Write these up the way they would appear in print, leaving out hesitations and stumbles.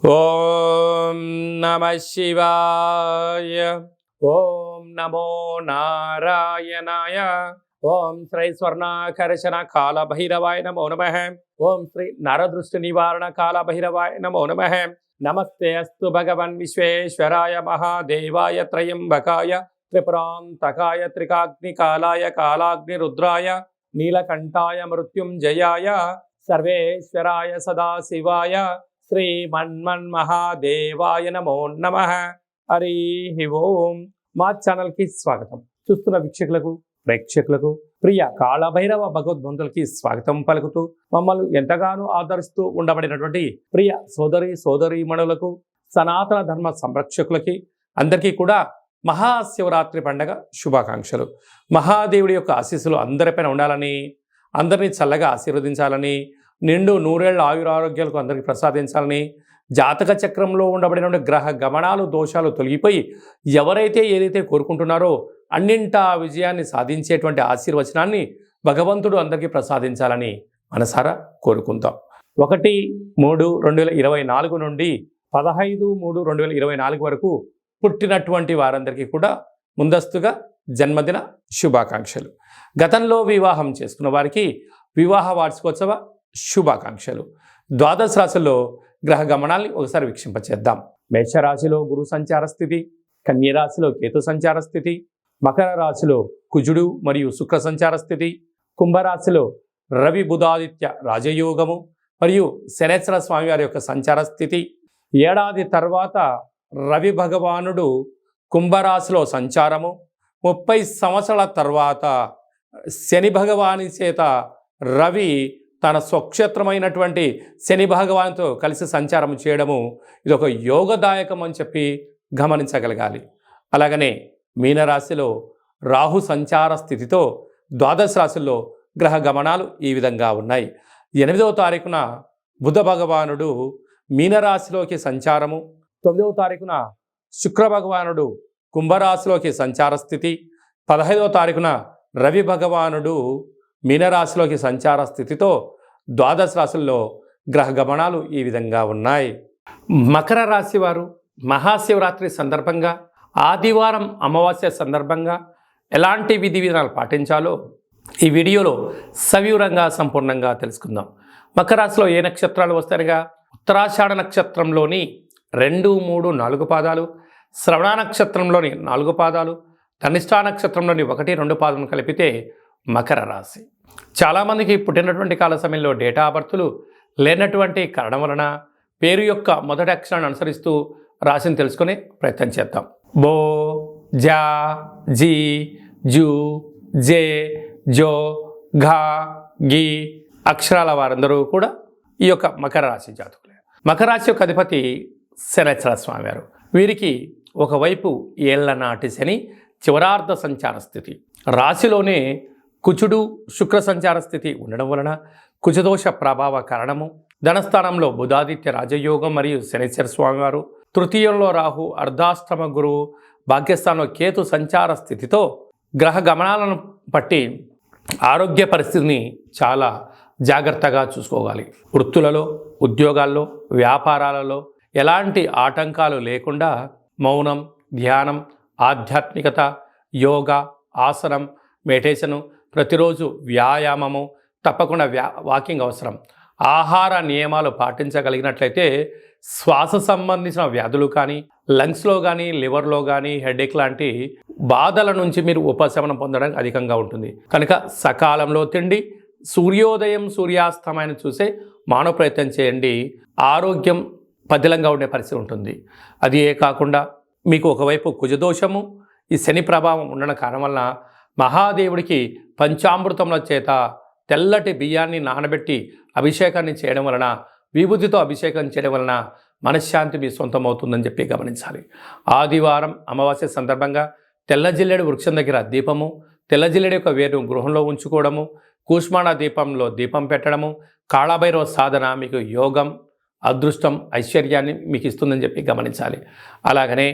ఓం నమ శివాయ. ఓం నమో నారాయణాయ. ఓం శ్రీ స్వర్ణాకర్షణ కాల భైరవాయ నమో నమః. ఓం శ్రీ నరదృష్టి నివారణ కాల భైరవాయ నమో నమః. నమస్తే అస్తు భగవన్ విశ్వేశ్వరాయ మహాదేవాయ త్రయంబకాయ త్రిపురాంతకాయ త్రికాగ్నికాలాయ కాలాగ్నిరుద్రాయ నీలకంఠాయ మృత్యుంజయాయ సర్వేశ్వరాయ సదాశివాయ శ్రీమన్మన్మహాదేవాయ నమో నమః. హరి ఓం. మా ఛానల్కి స్వాగతం. చూస్తున్న వీక్షకులకు ప్రేక్షకులకు ప్రియ కాళభైరవ భగవద్బంధులకి స్వాగతం పలుకుతూ మమ్మల్ని ఎంతగానో ఆదరిస్తూ ఉండబడినటువంటి ప్రియ సోదరీమణులకు సనాతన ధర్మ సంరక్షకులకి అందరికీ కూడా మహాశివరాత్రి పండగ శుభాకాంక్షలు. మహాదేవుడి యొక్క ఆశీస్సులు అందరిపైన ఉండాలని, అందరినీ చల్లగా ఆశీర్వదించాలని, నిండు నూరేళ్ల ఆయురారోగ్యాలకు అందరికీ ప్రసాదించాలని, జాతక చక్రంలో ఉండబడిన గ్రహ గమనాలు దోషాలు తొలగిపోయి ఎవరైతే ఏదైతే కోరుకుంటున్నారో అన్నింటా విజయాన్ని సాధించేటువంటి ఆశీర్వచనాన్ని భగవంతుడు అందరికీ ప్రసాదించాలని మనసారా కోరుకుందాం. 1-3-2024 నుండి 15-3-2024 వరకు పుట్టినటువంటి వారందరికీ కూడా ముందస్తుగా జన్మదిన శుభాకాంక్షలు. గతంలో వివాహం చేసుకున్న వారికి వివాహ వార్షికోత్సవ శుభాకాంక్షలు. ద్వాదశ రాశుల్లో గ్రహ గమనాల్ని ఒకసారి వీక్షింపచేద్దాం. మేషరాశిలో గురు సంచార స్థితి, కన్యరాశిలో కేతు సంచార స్థితి, మకర రాశిలో కుజుడు మరియు శుక్ర సంచార స్థితి, కుంభరాశిలో రవి బుధాదిత్య రాజయోగము మరియు శనేశ్వర స్వామి వారి యొక్క సంచార స్థితి. ఏడాది తర్వాత రవి భగవానుడు కుంభరాశిలో సంచారము, 30 సంవత్సరాల తర్వాత శని భగవాని చేత రవి తన స్వక్షేత్రమైనటువంటి శని భగవాన్తో కలిసి సంచారం చేయడము ఇది ఒక యోగదాయకం అని చెప్పి గమనించగలగాలి. అలాగనే మీనరాశిలో రాహు సంచార స్థితితో ద్వాదశ రాశుల్లో గ్రహ గమనాలు ఈ విధంగా ఉన్నాయి. 8వ తారీఖున బుధ భగవానుడు మీనరాశిలోకి సంచారము, 9వ తారీఖున శుక్ర భగవానుడు కుంభరాశిలోకి సంచార స్థితి, 15వ తారీఖున రవి భగవానుడు మీనరాశిలోకి సంచార స్థితితో ద్వాదశ రాశుల్లో గ్రహ గమనాలు ఈ విధంగా ఉన్నాయి. మకర రాశి వారు మహాశివరాత్రి సందర్భంగా, ఆదివారం అమావాస్య సందర్భంగా ఎలాంటి విధి విధానాలు పాటించాలో ఈ వీడియోలో సవివరంగా సంపూర్ణంగా తెలుసుకుందాం. మకర రాశిలో ఏ నక్షత్రాలు వస్తాయిగా, ఉత్తరాషాఢ నక్షత్రంలోని 2, 3, 4 పాదాలు, శ్రవణ నక్షత్రంలోని 4 పాదాలు, ధనిష్ఠా నక్షత్రంలోని 1, 2 పాదాలను కలిపితే మకర రాశి. చాలామందికి పుట్టినటువంటి కాల సమయంలో డేటా ఆఫ్ బర్త్లు లేనటువంటి కారణం వలన పేరు యొక్క మొదటి అక్షరాన్ని అనుసరిస్తూ రాశిని తెలుసుకునే ప్రయత్నం చేద్దాం. బో, జా, జీ, జూ, జే, జో, ఘా, గి అక్షరాల వారందరూ కూడా ఈ యొక్క మకర రాశి జాతకులే. మకర రాశి యొక్క అధిపతి శనేశ్వర స్వామి వారు. వీరికి ఒకవైపు ఏళ్ల నాటి శని చివరార్ధ సంచార స్థితి, రాశిలోనే కుజుడు శుక్ర సంచార స్థితి ఉండడం వలన కుజదోష ప్రభావ కారణము, ధనస్థానంలో బుధాదిత్య రాజయోగం మరియు శనేశ్వర స్వామివారు, తృతీయంలో రాహు, అర్ధాష్టమ గురువు, భాగ్యస్థానంలో కేతు సంచార స్థితితో గ్రహ గమనాలను బట్టి ఆరోగ్య పరిస్థితిని చాలా జాగ్రత్తగా చూసుకోవాలి. వృత్తులలో, ఉద్యోగాల్లో, వ్యాపారాలలో ఎలాంటి ఆటంకాలు లేకుండా మౌనం, ధ్యానం, ఆధ్యాత్మికత, యోగా, ఆసనం, మెడిటేషను, ప్రతిరోజు వ్యాయామము, తప్పకుండా వాకింగ్ అవసరం. ఆహార నియమాలు పాటించగలిగినట్లయితే శ్వాస సంబంధించిన వ్యాధులు కానీ, లంగ్స్లో కానీ, లివర్లో కానీ, హెడేక్ లాంటి బాధల నుంచి మీరు ఉపశమనం పొందడానికి అధికంగా ఉంటుంది. కనుక సకాలంలో తిండి, సూర్యోదయం సూర్యాస్తమయం చూసే మానవ ప్రయత్నం చేయండి. ఆరోగ్యం పదిలంగా ఉండే పరిస్థితి ఉంటుంది. అది ఏ కాకుండా మీకు ఒకవైపు కుజదోషము, ఈ శని ప్రభావం ఉండడం కారణం వలన మహాదేవుడికి పంచామృతముల చేత తెల్లటి బియ్యాన్ని నానబెట్టి అభిషేకాన్ని చేయడం వలన, విభూతితో అభిషేకం చేయడం వలన మనశ్శాంతి మీ సొంతం అవుతుందని చెప్పి గమనించాలి. ఆదివారం అమావాస్య సందర్భంగా తెల్ల జిల్లేడు వృక్షం దగ్గర దీపము, తెల్ల జిల్లేడు యొక్క వేరును గృహంలో ఉంచుకోవడము, కూష్మాణ దీపంలో దీపం పెట్టడము, కాళభైరవ సాధన మీకు యోగం, అదృష్టం, ఐశ్వర్యాన్ని మీకు ఇస్తుందని చెప్పి గమనించాలి. అలాగనే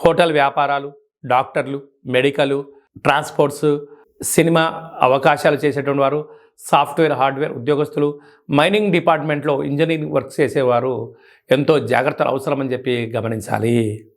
హోటల్ వ్యాపారాలు, డాక్టర్లు, మెడికల్, ట్రాన్స్పోర్ట్స్, సినిమా అవకాశాలు చేసేటువంటి వారు, సాఫ్ట్వేర్ హార్డ్వేర్ ఉద్యోగస్తులు, మైనింగ్ డిపార్ట్మెంట్లో ఇంజనీరింగ్ వర్క్ చేసేవారు ఎంతో జాగ్రత్తలు అవసరమని చెప్పి గమనించాలి.